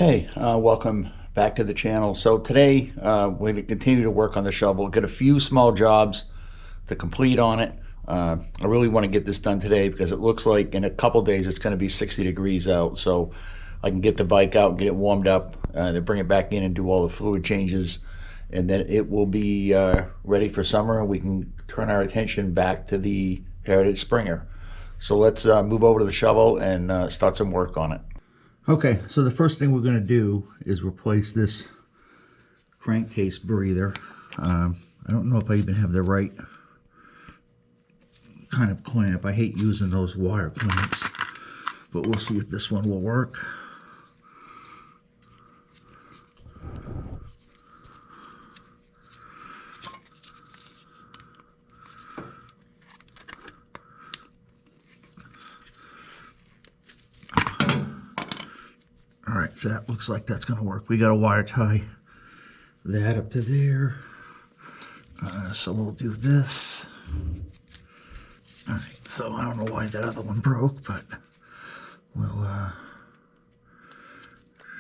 Hey, welcome back to the channel. So today we're going to continue to work on the shovel, get a few small jobs to complete on it. I really want to get this done today because it looks like in a couple days it's going to be 60 degrees out, so I can get the bike out and get it warmed up, then bring it back in and do all the fluid changes, and then it will be ready for summer, and we can turn our attention back to the Heritage Springer. So let's move over to the shovel and start some work on it. Okay, so the first thing we're going to do is replace this crankcase breather. I don't know if I even have the right kind of clamp. I hate using those wire clamps, but we'll see if this one will work. All right, so that looks like that's gonna work. We got to wire tie that up to there. So we'll do this. All right, so I don't know why that other one broke, but we'll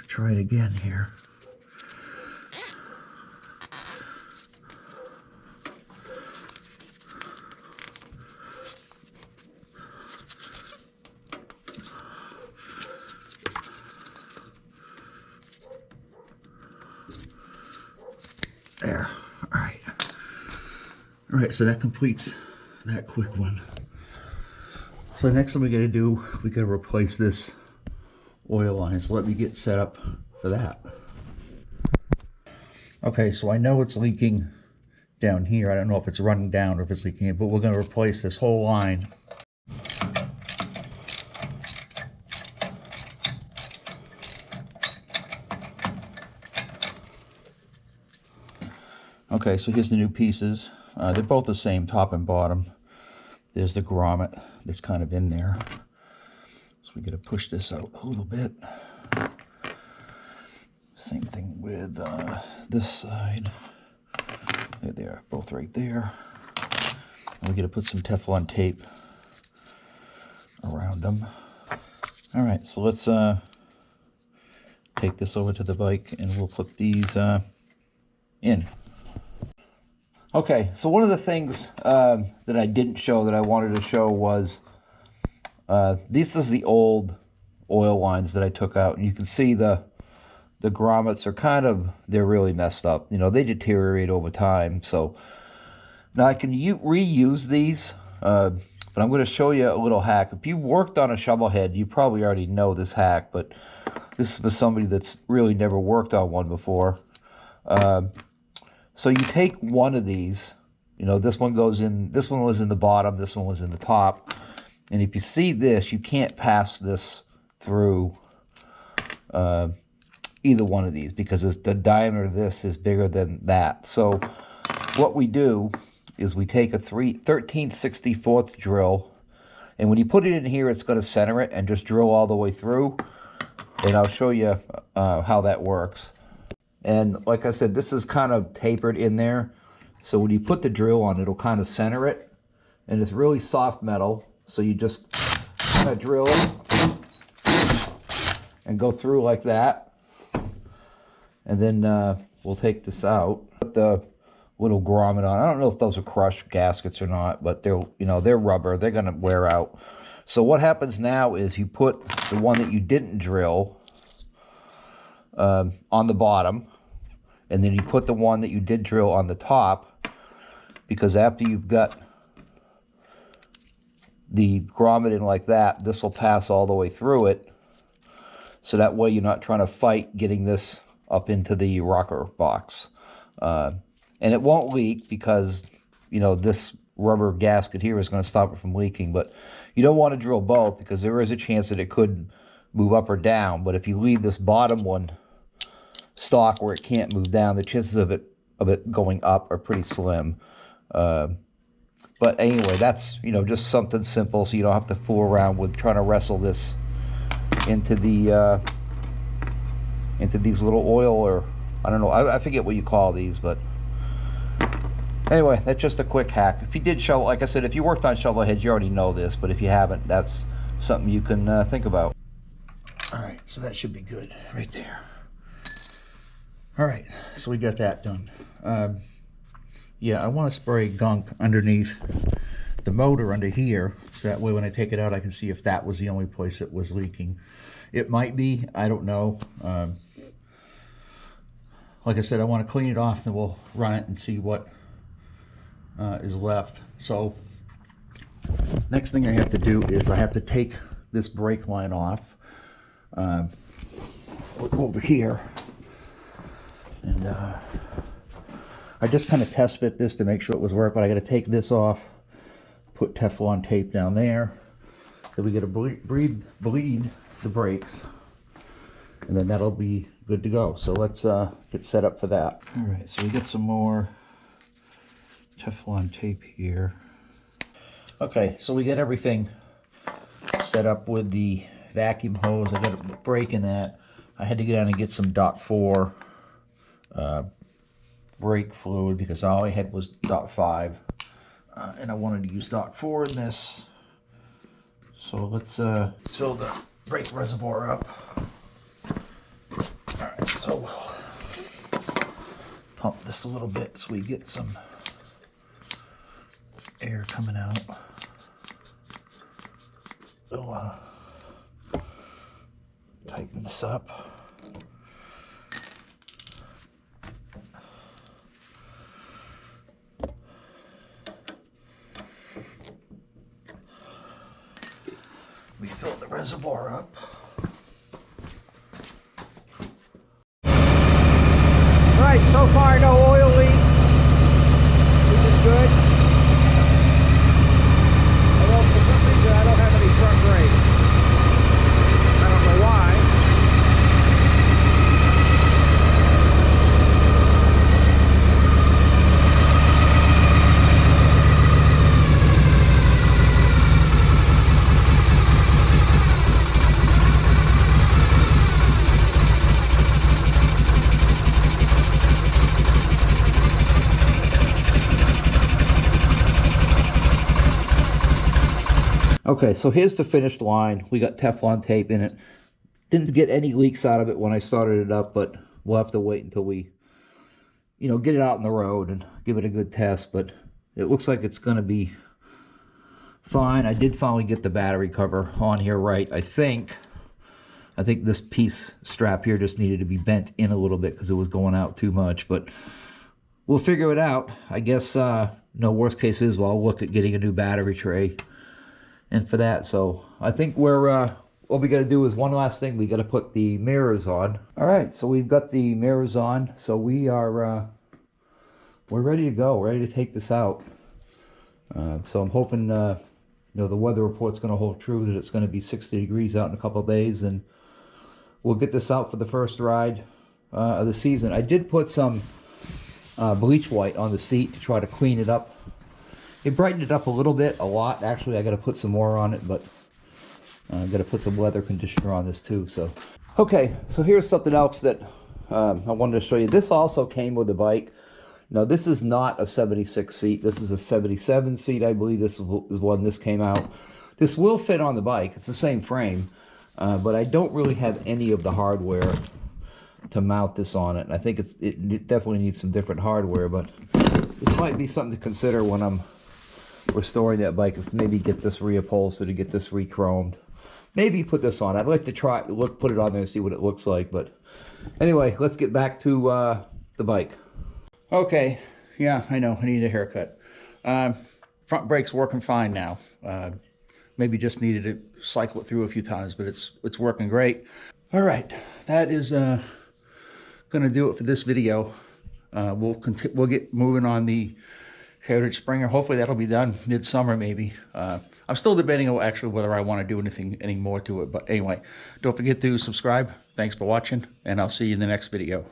try it again here. There. All right, so that completes that quick one. So the next thing we got to do, we got to replace this oil line. So let me get set up for that. Okay, so I know it's leaking down here. I don't know if it's running down or if it's leaking in, but we're going to replace this whole line. Okay, so here's the new pieces. They're both the same, top and bottom. There's the grommet that's kind of in there. So we got to push this out a little bit. Same thing with this side. There they are, both right there. And we got to put some Teflon tape around them. All right, so let's take this over to the bike and we'll put these in. Okay, so one of the things that I didn't show that I wanted to show was this is the old oil lines that I took out, and you can see the grommets are they're really messed up. You know, they deteriorate over time. So now I can reuse these, but I'm going to show you a little hack. If you worked on a shovel head, you probably already know this hack, but this is for somebody that's really never worked on one before. So you take one of these, you know, this one goes in, this one was in the bottom, this one was in the top. And if you see this, you can't pass this through either one of these because the diameter of this is bigger than that. So what we do is we take a 13/64 drill, and when you put it in here, it's going to center it and just drill all the way through. And I'll show you how that works. And like I said, this is kind of tapered in there. So when you put the drill on, it'll kind of center it. And it's really soft metal. So you just kind of drill it and go through like that. And then we'll take this out. Put the little grommet on. I don't know if those are crushed gaskets or not, but they're rubber. They're going to wear out. So what happens now is you put the one that you didn't drill on the bottom, and then you put the one that you did drill on the top, because after you've got the grommet in like that, this will pass all the way through it, so that way you're not trying to fight getting this up into the rocker box. And it won't leak because, you know, this rubber gasket here is going to stop it from leaking, but you don't want to drill both because there is a chance that it could move up or down. But if you leave this bottom one stock where it can't move down, the chances of it going up are pretty slim. But anyway, that's, you know, just something simple, so you don't have to fool around with trying to wrestle this into the into these little oil, or I don't know, I forget what you call these, but anyway, that's just a quick hack. If you did shovel, like I said, if you worked on shovel heads, you already know this, but if you haven't, that's something you can think about. All right, So that should be good right there. All right, so we got that done. Yeah, I want to spray gunk underneath the motor under here, so that way when I take it out I can see if that was the only place it was leaking. It might be, I don't know. Like I said, I want to clean it off and we'll run it and see what is left. So next thing I have to do is I have to take this brake line off. Look over here, and I just kind of test fit this to make sure it was working, but I got to take this off, put Teflon tape down there, then we got to bleed the brakes, and then that'll be good to go. So let's get set up for that. All right, so we get some more Teflon tape here. Okay, so we get everything set up with the vacuum hose. I got a brake in that. I had to get down and get some .4 brake fluid because all I had was .5, and I wanted to use .4 in this. So let's fill the brake reservoir up. All right, so we'll pump this a little bit so we get some air coming out. So tighten this up. We fill the reservoir up. All right, so far no oil leak, which is good. Although for some reason I don't have any front brakes. I don't know why. Okay, so here's the finished line. We got Teflon tape in it. Didn't get any leaks out of it when I started it up, but we'll have to wait until we, get it out on the road and give it a good test. But it looks like it's going to be fine. I did finally get the battery cover on here right, I think. I think this piece strap here just needed to be bent in a little bit because it was going out too much. But we'll figure it out. I guess, no worst case is, well, I'll look at getting a new battery tray. And for that, so I think what we got to do is one last thing. We got to put the mirrors on. All right, so we've got the mirrors on. So we're ready to go, ready to take this out. So I'm hoping, the weather report's going to hold true, that it's going to be 60 degrees out in a couple of days, and we'll get this out for the first ride of the season. I did put some bleach white on the seat to try to clean it up. It brightened it up a little bit, a lot. Actually, I got to put some more on it, but I got to put some weather conditioner on this too. So, okay, so here's something else that I wanted to show you. This also came with the bike. Now, this is not a 76 seat. This is a 77 seat, I believe. This is when this came out. This will fit on the bike. It's the same frame, but I don't really have any of the hardware to mount this on it. I think it definitely needs some different hardware, but this might be something to consider when I'm restoring that bike, is maybe get this reupholstered, to get this re-chromed. Maybe put this on. I'd like to put it on there and see what it looks like. But anyway, let's get back to the bike. Okay, yeah, I know, I need a haircut. Front brake's working fine now. Maybe just needed to cycle it through a few times, but it's working great. All right, that is gonna do it for this video. We'll get moving on the Heritage Springer. Hopefully that'll be done midsummer maybe. I'm still debating actually whether I want to do any more to it. But anyway, don't forget to subscribe. Thanks for watching, and I'll see you in the next video.